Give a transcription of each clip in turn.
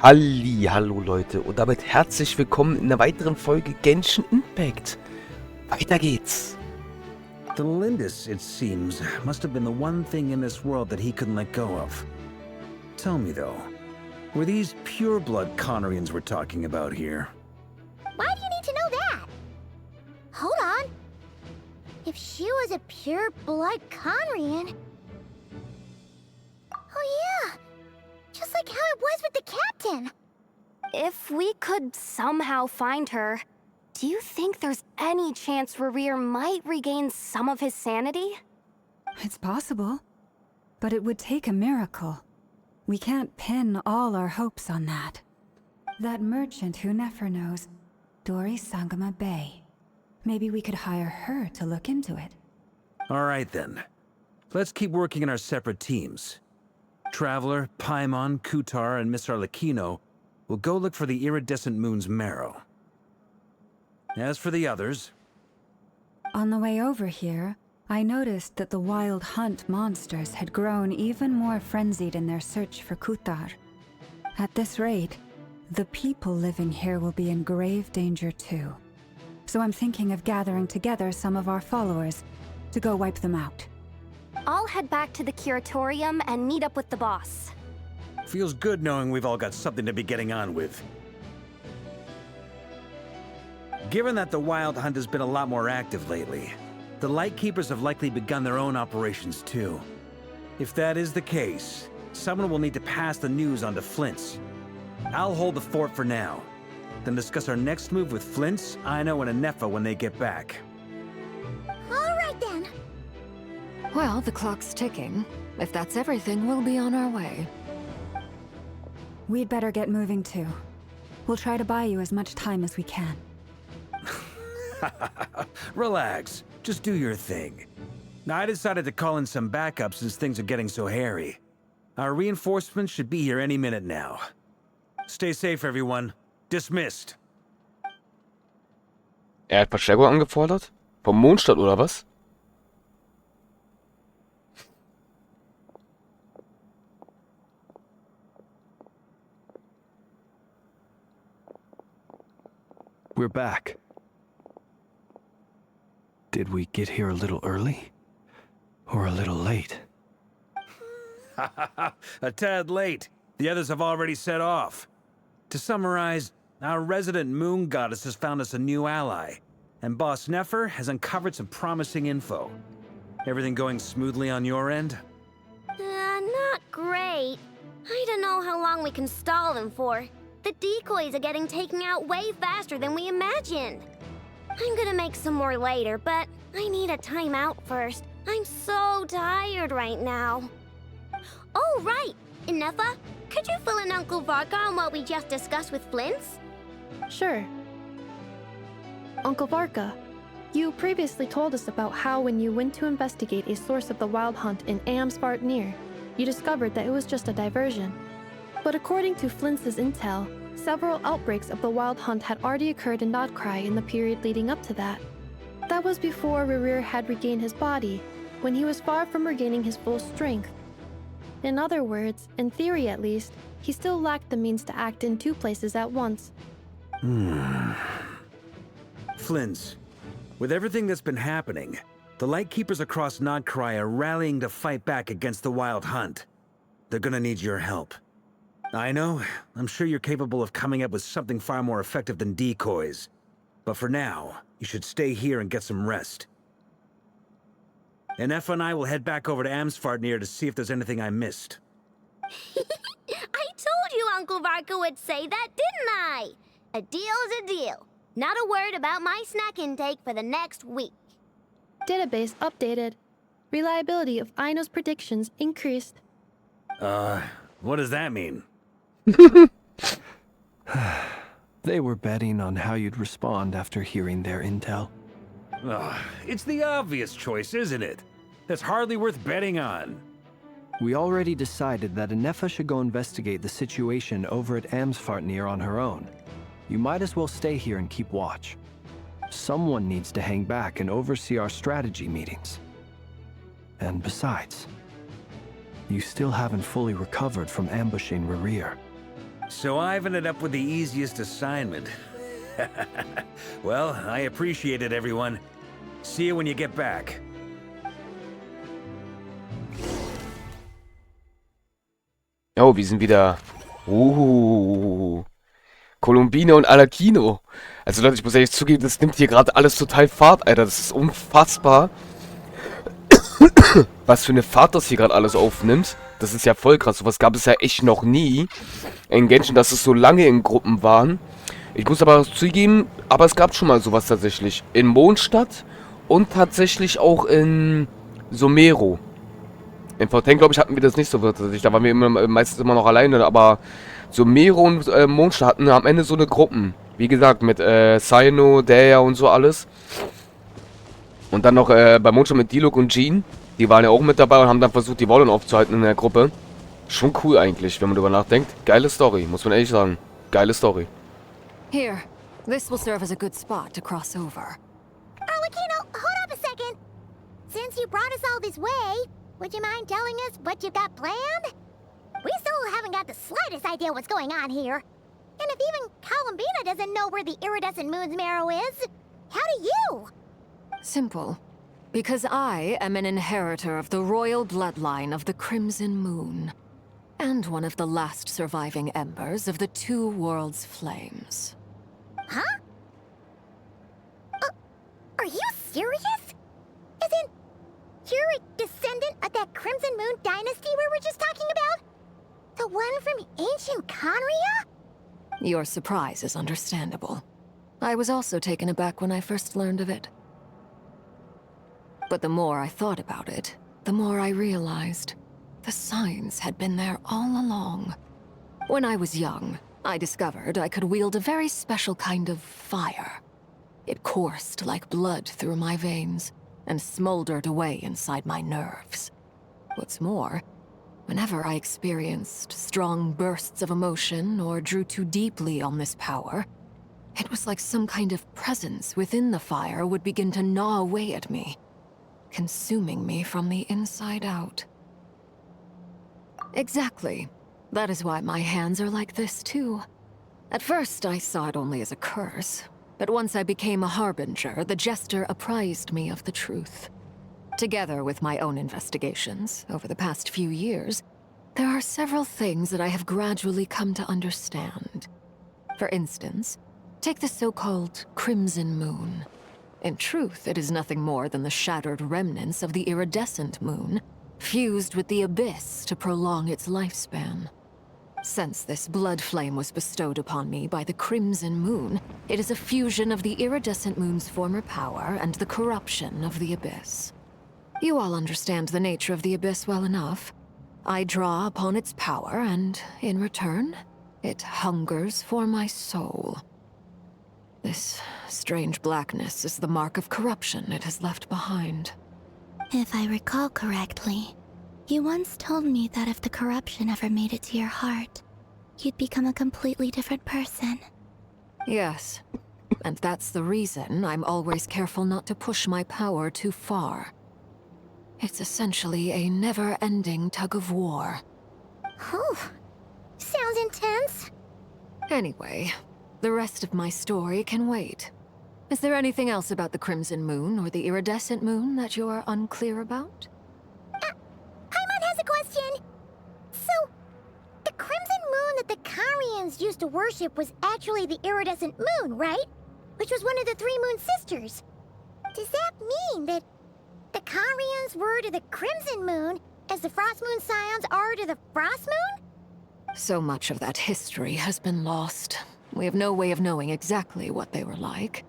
Hallo Leute und damit herzlich willkommen in einer weiteren Folge Genshin Impact. Weiter geht's. The Mondes, it seems, must have been the one thing in this world that he couldn't let go of. Tell me though, were these pure-blood Conorians we're talking about here? Why do you need to know that? Hold on. If she was a pure-blood Conorian... Oh yeah! Just like how it was with the captain! If we could somehow find her, do you think there's any chance Rerir might regain some of his sanity? It's possible, but it would take a miracle. We can't pin all our hopes on that. That merchant who Nefer knows, Dori Sangama Bay. Maybe we could hire her to look into it. Alright then. Let's keep working in our separate teams. Traveler, Paimon, Kutar, and Miss Arlecchino will go look for the iridescent moon's marrow. As for the others... On the way over here, I noticed that the Wild Hunt monsters had grown even more frenzied in their search for Kutar. At this rate, the people living here will be in grave danger too. So I'm thinking of gathering together some of our followers to go wipe them out. I'll head back to the curatorium and meet up with the boss. Feels good knowing we've all got something to be getting on with. Given that the Wild Hunt has been a lot more active lately, the Lightkeepers have likely begun their own operations too. If that is the case, someone will need to pass the news on to Flint's. I'll hold the fort for now, then discuss our next move with Flint's, Aino, and Anefa when they get back. Alright then. Well, the clock's ticking. If that's everything, we'll be on our way. We'd better get moving too. We'll try to buy you as much time as we can. Relax. Just do your thing. Now, I decided to call in some backup since things are getting so hairy. Our reinforcements should be here any minute now. Stay safe, everyone. Dismissed. Hat Verstärkung angefordert? Vom Mondstadt oder was? We're back. Did we get here a little early? Or a little late? A tad late. The others have already set off. To summarize, our resident moon goddess has found us a new ally, and Boss Nefer has uncovered some promising info. Everything going smoothly on your end? Not great. I don't know how long we can stall them for. The decoys are getting taken out way faster than we imagined. I'm gonna make some more later, but I need a timeout first. I'm so tired right now. Oh, right! Anefa, could you fill in Uncle Varka on what we just discussed with Flint's? Sure. Uncle Varka, you previously told us about how when you went to investigate a source of the Wild Hunt in Amsvartnir, you discovered that it was just a diversion. But according to Flint's intel, several outbreaks of the Wild Hunt had already occurred in Nodcry in the period leading up to that. That was before Rerir had regained his body, when he was far from regaining his full strength. In other words, in theory at least, he still lacked the means to act in two places at once. Flint's, with everything that's been happening, the Lightkeepers across Nodcry are rallying to fight back against the Wild Hunt. They're gonna need your help. I know, I'm sure you're capable of coming up with something far more effective than decoys. But for now, you should stay here and get some rest. Anefa and I will head back over to Amsvartnir to see if there's anything I missed. I told you Uncle Varka would say that, didn't I? A deal's a deal. Not a word about my snack intake for the next week. Database updated. Reliability of Aino's predictions increased. What does that mean? They were betting on how you'd respond after hearing their intel. It's the obvious choice, isn't it? That's hardly worth betting on. We already decided that Anefa should go investigate the situation over at Amsvartnir on her own. You might as well stay here and keep watch. Someone needs to hang back and oversee our strategy meetings. And besides, you still haven't fully recovered from ambushing Rerir. So I've ended up with the easiest assignment. Well, I appreciate it, everyone. See you when you get back. Oh, wir sind wieder... Columbine und Alakino. Also Leute, ich muss ehrlich zugeben, das nimmt hier gerade alles total Fahrt, Alter. Das ist unfassbar. Was für eine Fahrt das hier gerade alles aufnimmt. Das ist ja voll krass. Sowas gab es ja echt noch nie in Genshin, dass es so lange in Gruppen waren. Ich muss aber zugeben, aber es gab schon mal sowas tatsächlich. In Mondstadt und tatsächlich auch in Somero. In V10, glaube ich, hatten wir das nicht so tatsächlich. Da waren wir meistens immer noch alleine, aber Somero und Mondstadt hatten am Ende so eine Gruppen. Wie gesagt, mit Sino, Daya und so alles. Und dann noch bei Mondstadt mit Diluc und Jean. Die waren ja auch mit dabei und haben dann versucht, die Wollen aufzuhalten in der Gruppe. Schon cool eigentlich, wenn man darüber nachdenkt. Geile Story, muss man ehrlich sagen. Geile Story. Here, this will serve as a good spot to cross over. Arlecchino, hold up a second. Since you brought us all this way, would you mind telling us what you got planned? We still haven't got the slightest idea what's going on here. And if even Columbina doesn't know where the iridescent moon's marrow is, how do you? Simple. Because I am an inheritor of the royal bloodline of the Crimson Moon. And one of the last surviving embers of the two worlds' flames. Huh? Are you serious? As in, you're a descendant of that Crimson Moon dynasty we were just talking about? The one from ancient Conria? Your surprise is understandable. I was also taken aback when I first learned of it. But the more I thought about it, the more I realized the signs had been there all along. When I was young, I discovered I could wield a very special kind of fire. It coursed like blood through my veins and smoldered away inside my nerves. What's more, whenever I experienced strong bursts of emotion or drew too deeply on this power, it was like some kind of presence within the fire would begin to gnaw away at me, consuming me from the inside out. Exactly. That is why my hands are like this, too. At first, I saw it only as a curse, but once I became a harbinger, the jester apprised me of the truth. Together with my own investigations, over the past few years, there are several things that I have gradually come to understand. For instance, take the so-called Crimson Moon. In truth, it is nothing more than the shattered remnants of the iridescent moon, fused with the abyss to prolong its lifespan. Since this blood flame was bestowed upon me by the Crimson Moon, it is a fusion of the iridescent moon's former power and the corruption of the abyss. You all understand the nature of the abyss well enough. I draw upon its power, and in return, it hungers for my soul. This strange blackness is the mark of corruption it has left behind. If I recall correctly, you once told me that if the corruption ever made it to your heart, you'd become a completely different person. Yes, and that's the reason I'm always careful not to push my power too far. It's essentially a never-ending tug of war. Oh, sounds intense. Anyway, the rest of my story can wait. Is there anything else about the Crimson Moon or the Iridescent Moon that you're unclear about? Paimon has a question. So, the Crimson Moon that the Carians used to worship was actually the Iridescent Moon, right? Which was one of the three Moon Sisters. Does that mean that the Carians were to the Crimson Moon as the Frost Moon Scions are to the Frost Moon? So much of that history has been lost. We have no way of knowing exactly what they were like.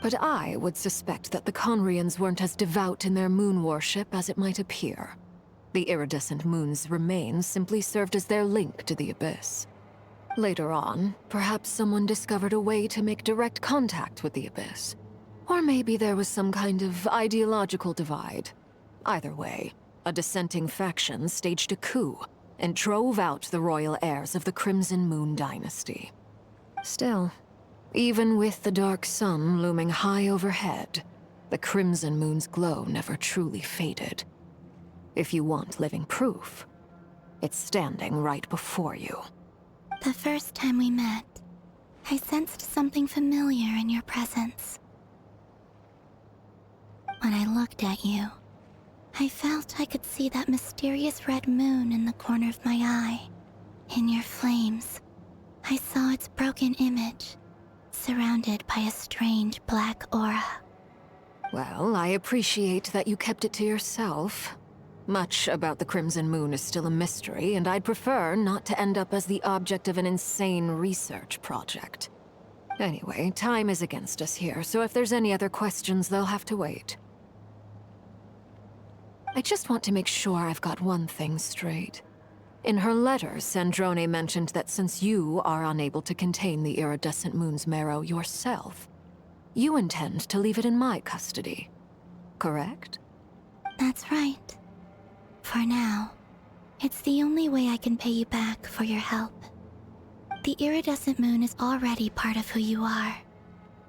But I would suspect that the Conrians weren't as devout in their moon worship as it might appear. The iridescent moon's remains simply served as their link to the Abyss. Later on, perhaps someone discovered a way to make direct contact with the Abyss. Or maybe there was some kind of ideological divide. Either way, a dissenting faction staged a coup and drove out the royal heirs of the Crimson Moon dynasty. Still, even with the dark sun looming high overhead, the Crimson Moon's glow never truly faded. If you want living proof, it's standing right before you. The first time we met, I sensed something familiar in your presence. When I looked at you, I felt I could see that mysterious red moon in the corner of my eye. In your flames, I saw its broken image, surrounded by a strange black aura. Well, I appreciate that you kept it to yourself. Much about the Crimson Moon is still a mystery, and I'd prefer not to end up as the object of an insane research project. Anyway, time is against us here, so if there's any other questions, they'll have to wait. I just want to make sure I've got one thing straight. In her letter, Sandrone mentioned that since you are unable to contain the iridescent moon's marrow yourself, you intend to leave it in my custody. Correct? That's right. For now, it's the only way I can pay you back for your help. The iridescent moon is already part of who you are,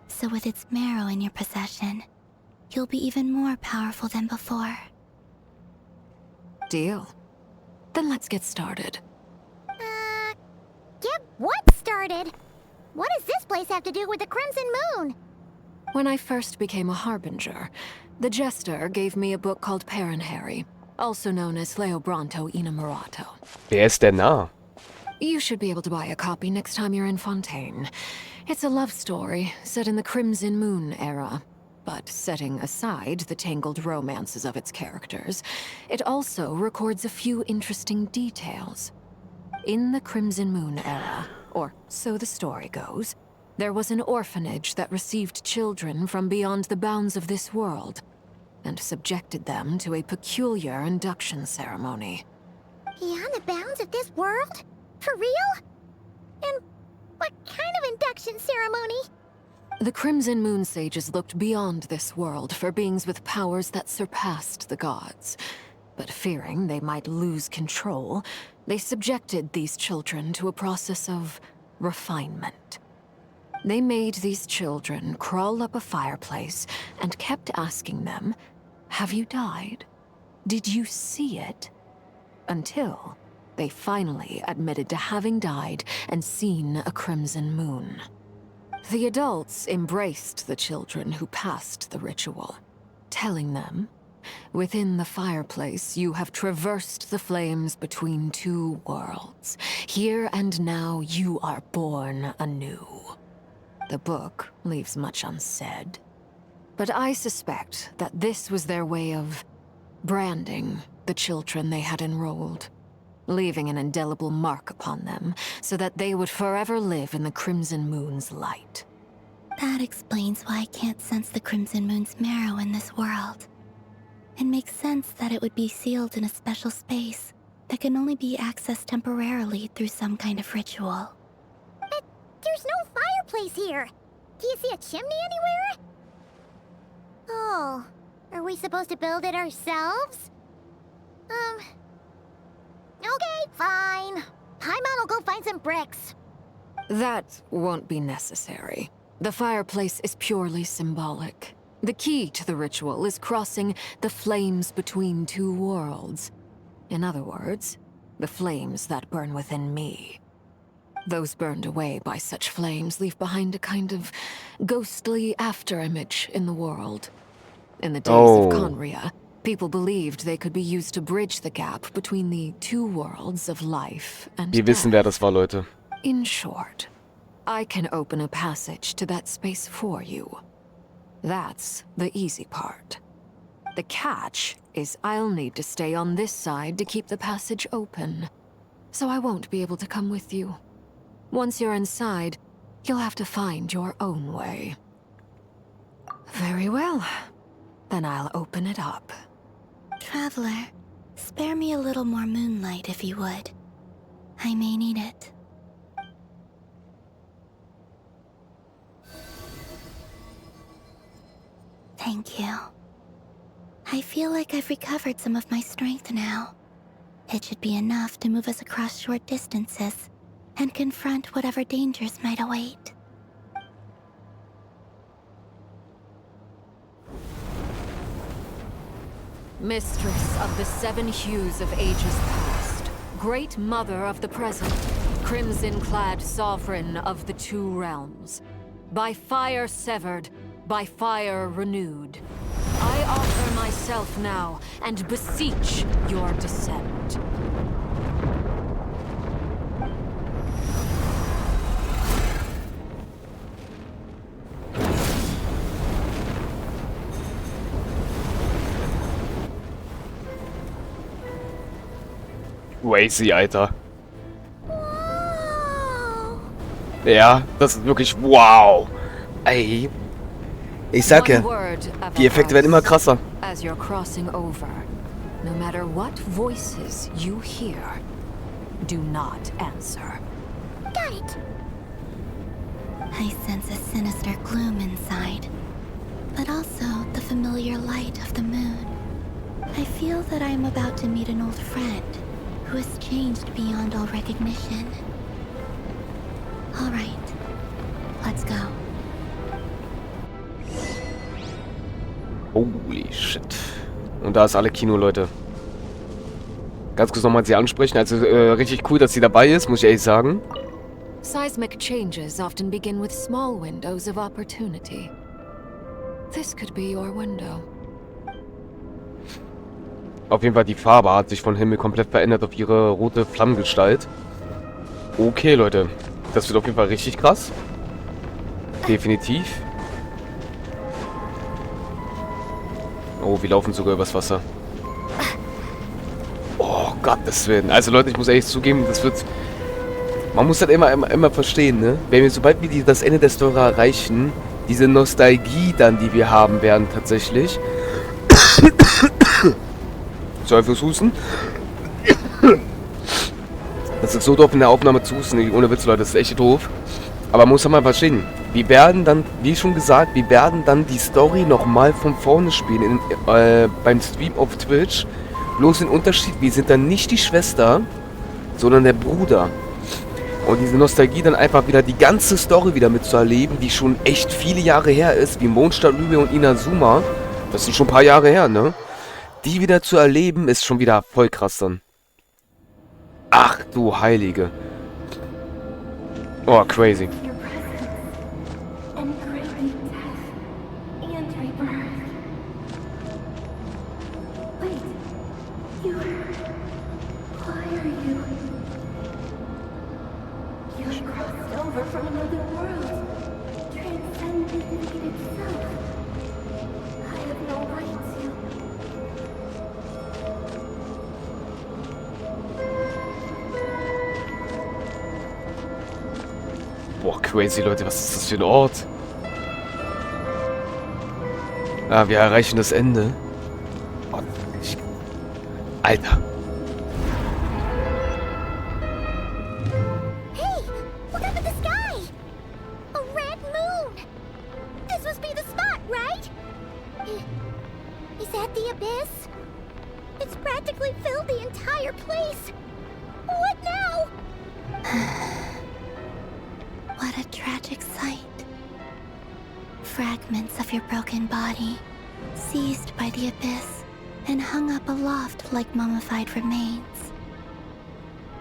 so with its marrow in your possession, you'll be even more powerful than before. Deal. Then let's get started. Get what started? What does this place have to do with the Crimson Moon? When I first became a Harbinger, the Jester gave me a book called Harry, also known as Leobranto Innamorato. Wer ist der Narr? You should be able to buy a copy next time you're in Fontaine. It's a love story set in the Crimson Moon era. But setting aside the tangled romances of its characters, it also records a few interesting details. In the Crimson Moon era, or so the story goes, there was an orphanage that received children from beyond the bounds of this world, and subjected them to a peculiar induction ceremony. Beyond the bounds of this world? For real? And what kind of induction ceremony? The Crimson Moon sages looked beyond this world for beings with powers that surpassed the gods. But fearing they might lose control, they subjected these children to a process of refinement. They made these children crawl up a fireplace and kept asking them, "Have you died? Did you see it?" Until they finally admitted to having died and seen a crimson moon. The adults embraced the children who passed the ritual, telling them, "Within the fireplace, you have traversed the flames between two worlds. Here and now, you are born anew." The book leaves much unsaid, but I suspect that this was their way of branding the children they had enrolled, leaving an indelible mark upon them so that they would forever live in the Crimson Moon's light. That explains why I can't sense the Crimson Moon's marrow in this world. It makes sense that it would be sealed in a special space that can only be accessed temporarily through some kind of ritual. But there's no fireplace here. Do you see a chimney anywhere? Oh, are we supposed to build it ourselves? Okay, fine. Paimon will go find some bricks. That won't be necessary. The fireplace is purely symbolic. The key to the ritual is crossing the flames between two worlds. In other words, the flames that burn within me. Those burned away by such flames leave behind a kind of ghostly afterimage in the world. In the days of Conria, people believed they could be used to bridge the gap between the two worlds of life and Wir wissen, wer das war, Leute. In short, I can open a passage to that space for you. That's the easy part. The catch is I'll need to stay on this side to keep the passage open, so I won't be able to come with you. Once you're inside, you'll have to find your own way. Very well. Then I'll open it up. Traveler, spare me a little more moonlight if you would. I may need it. Thank you. I feel like I've recovered some of my strength now. It should be enough to move us across short distances and confront whatever dangers might await. Mistress of the seven hues of ages past, great mother of the present, crimson-clad sovereign of the two realms. By fire severed, by fire renewed. I offer myself now and beseech your descent. Crazy, Alter. Ja, das ist wirklich wow. Ey. Ich sag ja, die Effekte werden immer krasser. As you're crossing over, no matter what voices you hear, do not answer. Got it. I sense a sinister gloom inside, but also the familiar light of the moon. I feel that I am about to meet an old friend who has changed beyond all recognition. All right, let's go. Holy shit. Und da ist alle Kino, Leute. Ganz kurz nochmal sie ansprechen. Also richtig cool, dass sie dabei ist, muss ich ehrlich sagen. Seismic changes often begin with small windows of opportunity. This could be your window. Auf jeden Fall, die Farbe hat sich von Himmel komplett verändert auf ihre rote Flammengestalt. Okay, Leute. Das wird auf jeden Fall richtig krass. Definitiv. Oh, wir laufen sogar übers Wasser. Oh, Gottes Willen. Also, Leute, ich muss ehrlich zugeben, das wird... Man muss das immer verstehen, ne? Wenn wir, sobald wir das Ende der Story erreichen, diese Nostalgie dann, die wir haben werden, tatsächlich... Sorry fürs Husten. Das ist so doof in der Aufnahme zu husten. Ohne Witz, Leute, das ist echt doof. Aber man muss ja mal verstehen. Wir werden dann, wie schon gesagt, wir werden dann die Story nochmal von vorne spielen. Beim Stream auf Twitch. Bloß den Unterschied, wir sind dann nicht die Schwester, sondern der Bruder. Und diese Nostalgie dann einfach wieder die ganze Story wieder mitzuerleben, die schon echt viele Jahre her ist, wie Mondstadt, Lübe und Inazuma. Das sind schon ein paar Jahre her, ne? Die wieder zu erleben, ist schon wieder voll krass dann. Ach du Heilige. Oh, crazy. Boah, crazy, Leute, was ist das für ein Ort? Ah, wir erreichen das Ende. Oh, Alter. Hey, look up at the sky! A red moon! This must be the spot, right? Is that the abyss? It's practically filled the entire place. What now? What a tragic sight. Fragments of your broken body, seized by the abyss, and hung up aloft like mummified remains.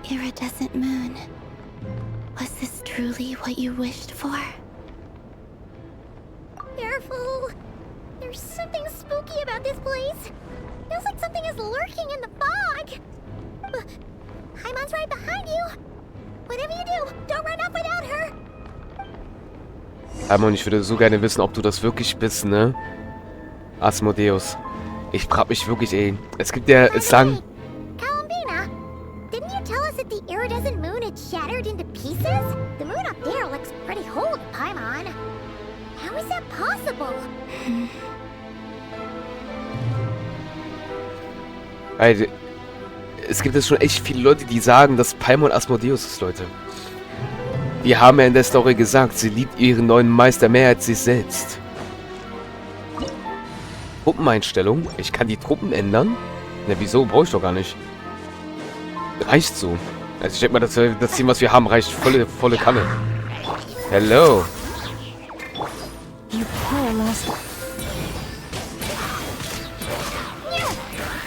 Iridescent moon, was this truly what you wished for? Careful! There's something spooky about this place. Feels like something is lurking in the fog. Haimon's right behind you. Whatever you do, don't run off without her. Haimon, ich würde so gerne wissen, ob du das wirklich bist, ne? Asmodeus. Ich frag mich wirklich, ey. Es gibt ja, es sagen... Columbina, didn't you tell us that the iridescent moon had shattered into pieces? The moon up there looks pretty whole, Paimon. How is that possible? Also, es gibt jetzt schon echt viele Leute, die sagen, dass Paimon Asmodeus ist, Leute. Die haben ja in der Story gesagt, sie liebt ihren neuen Meister mehr als sich selbst. Truppeneinstellung? Ich kann die Truppen ändern? Na, wieso? Brauche ich doch gar nicht. Reicht so. Also ich denke mal, das Team, was wir haben, reicht volle Kanne. Hello.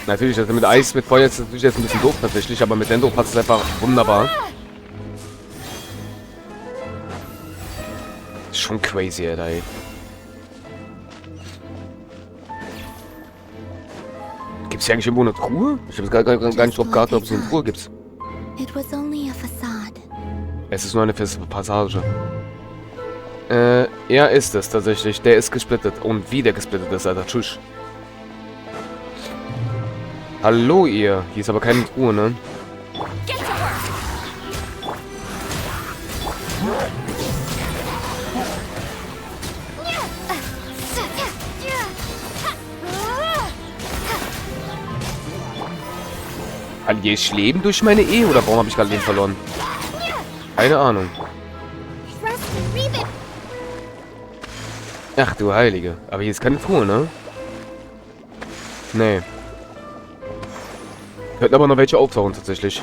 Natürlich, also mit Eis, mit Feuer ist natürlich jetzt ein bisschen doof tatsächlich, aber mit Dendro passt es einfach wunderbar. Schon crazy, Alter, ey. Gibt's hier eigentlich irgendwo eine Truhe? Ich habe gar nicht drauf geachtet, ob es eine Truhe gibt. It was only a facade. Es ist nur eine Passage. Ja, ist es tatsächlich. Der ist gesplittet. Und wie der gesplittet ist, Alter. Tschüss. Hallo, ihr. Hier ist aber keine Truhe, ne? Verliere ich Leben durch meine Ehe oder warum habe ich gerade Leben verloren? Keine Ahnung. Ach du Heilige. Aber hier ist keine Truhe, ne? Nee. Könnten aber noch welche auftauchen, tatsächlich.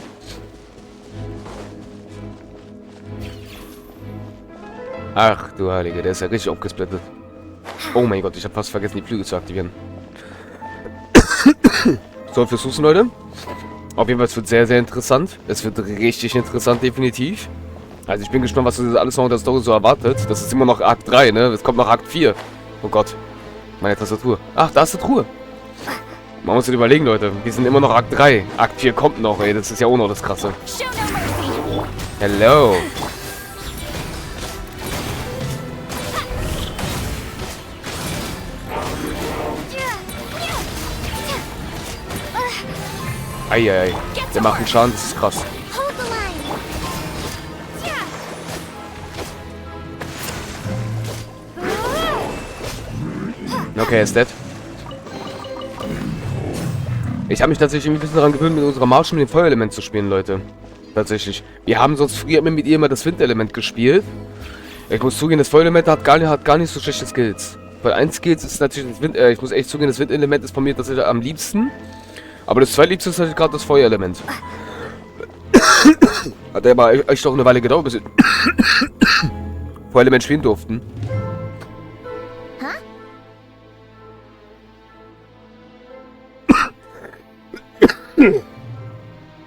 Ach du Heilige, der ist ja richtig aufgesplittet. Oh mein Gott, ich habe fast vergessen, die Flügel zu aktivieren. So, fürs Husten, Leute. Auf jeden Fall, es wird sehr, sehr interessant. Es wird richtig interessant, definitiv. Also ich bin gespannt, was alles noch in der Story so erwartet. Das ist immer noch Akt 3, ne? Es kommt noch Akt 4. Oh Gott. Meine Tastatur. Ach, da ist die Truhe. Man muss sich überlegen, Leute. Wir sind immer noch Akt 3. Akt 4 kommt noch, ey. Das ist ja auch noch das Krasse. Hello. Eieiei. Der macht einen Schaden, das ist krass. Okay, er ist dead. Ich habe mich tatsächlich ein bisschen daran gewöhnt, mit unserer Masho mit dem Feuerelement zu spielen, Leute. Tatsächlich. Wir haben sonst früher immer mit ihr immer das Windelement gespielt. Ich muss zugeben, das Feuerelement hat gar nicht so schlechte Skills. Weil ein Skills ist natürlich das Wind... ich muss echt zugeben, das Windelement ist von mir tatsächlich am liebsten. Aber das zweitliebste ist halt gerade das Feuerelement. Hat aber echt doch eine Weile gedauert, bis wir Feuerelement spielen durften.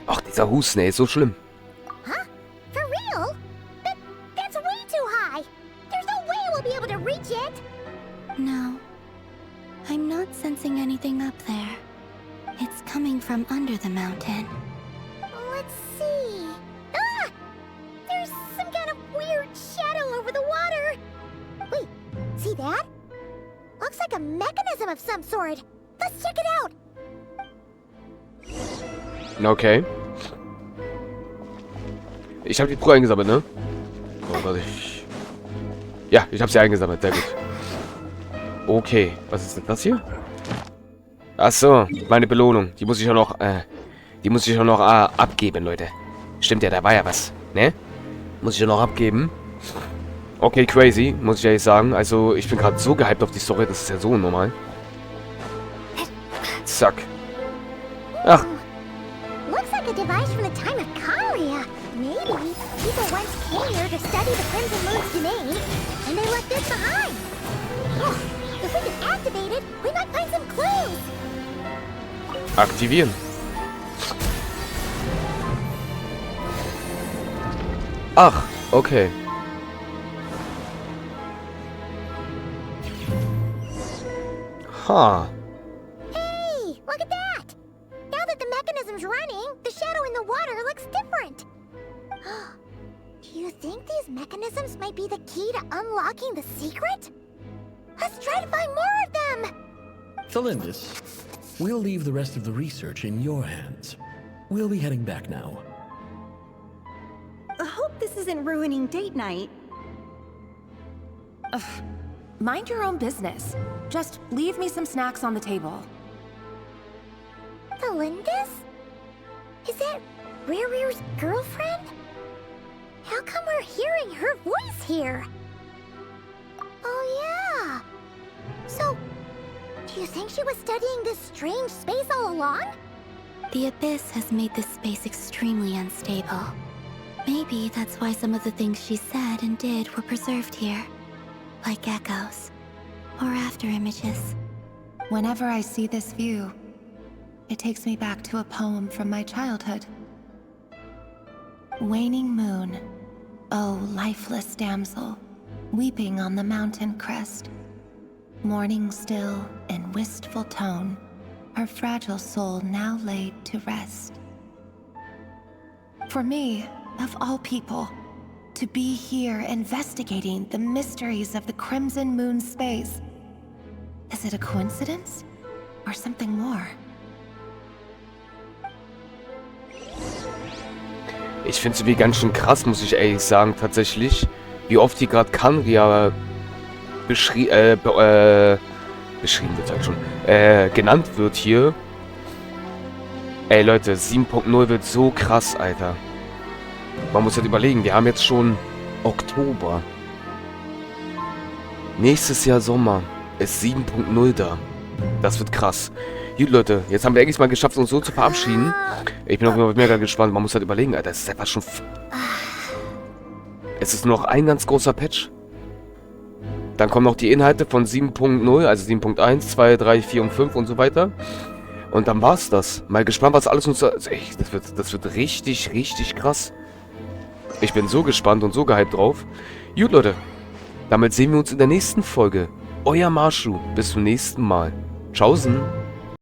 Ach, dieser Husten, ey, ist so schlimm. Huh? For real? That's way too high. There's no way we'll be able to reach it. No. I'm not sensing anything up there. It's coming from under the mountain. Let's see. Ah! There's some kind of weird shadow over the water. Wait, see that? Looks like a mechanism of some sort. Let's check it out. Okay. Ich habe die Truhe eingesammelt, ne? Oh, warte, ja, ich habe sie eingesammelt, sehr gut. Okay, was ist denn das hier? Achso, meine Belohnung. Die muss ich auch noch, abgeben, Leute. Stimmt ja, da war ja was, ne? Muss ich ja noch abgeben. Okay, crazy, muss ich ehrlich sagen. Also, ich bin gerade so gehypt auf die Story, das ist ja so normal. Zack. Ach. Looks like a device from the time of Kalia. Maybe people once came here to study the Crimson Moon's domain, and they left this behind. Oh, if we can activate it, we might find some clues. Aktivieren. Ach, okay. Ha. Hey, look at that! Now that the mechanism's running, the shadow in the water looks different. Do you think these mechanisms might be the key to unlocking the secret? Let's try to find more of them! Thalindis, we'll leave the rest of the research in your hands. We'll be heading back now. I hope this isn't ruining date night. Ugh. Mind your own business. Just leave me some snacks on the table. Thalindis? Is that Rir's girlfriend? How come we're hearing her voice here? Oh yeah. So, do you think she was studying this strange space all along? The Abyss has made this space extremely unstable. Maybe that's why some of the things she said and did were preserved here. Like echoes. Or after images. Whenever I see this view, it takes me back to a poem from my childhood. Waning moon, oh lifeless damsel, weeping on the mountain crest. Mourning still in wistful tone, her fragile soul now laid to rest. For me, of all people, to be here investigating the mysteries of the Crimson Moon space. Is it a coincidence? Or something more? Ich finde es irgendwie ganz schön krass, muss ich ehrlich sagen, tatsächlich. Wie oft hier gerade Kanria beschrieben wird halt schon, genannt wird hier. Ey Leute, 7.0 wird so krass, Alter. Man muss halt überlegen, wir haben jetzt schon Oktober. Nächstes Jahr Sommer ist 7.0 da. Das wird krass. Gut, Leute, jetzt haben wir endlich mal geschafft, uns so zu verabschieden. Ich bin auch mega gespannt. Man muss halt überlegen, Alter, es ist einfach schon... Es ist nur noch ein ganz großer Patch. Dann kommen noch die Inhalte von 7.0, also 7.1, 2, 3, 4 und 5 und so weiter. Und dann war's das. Mal gespannt, was alles uns... Also, ey, das wird richtig, richtig krass. Ich bin so gespannt und so gehypt drauf. Gut, Leute. Damit sehen wir uns in der nächsten Folge. Euer Masho. Bis zum nächsten Mal. Tschaußen.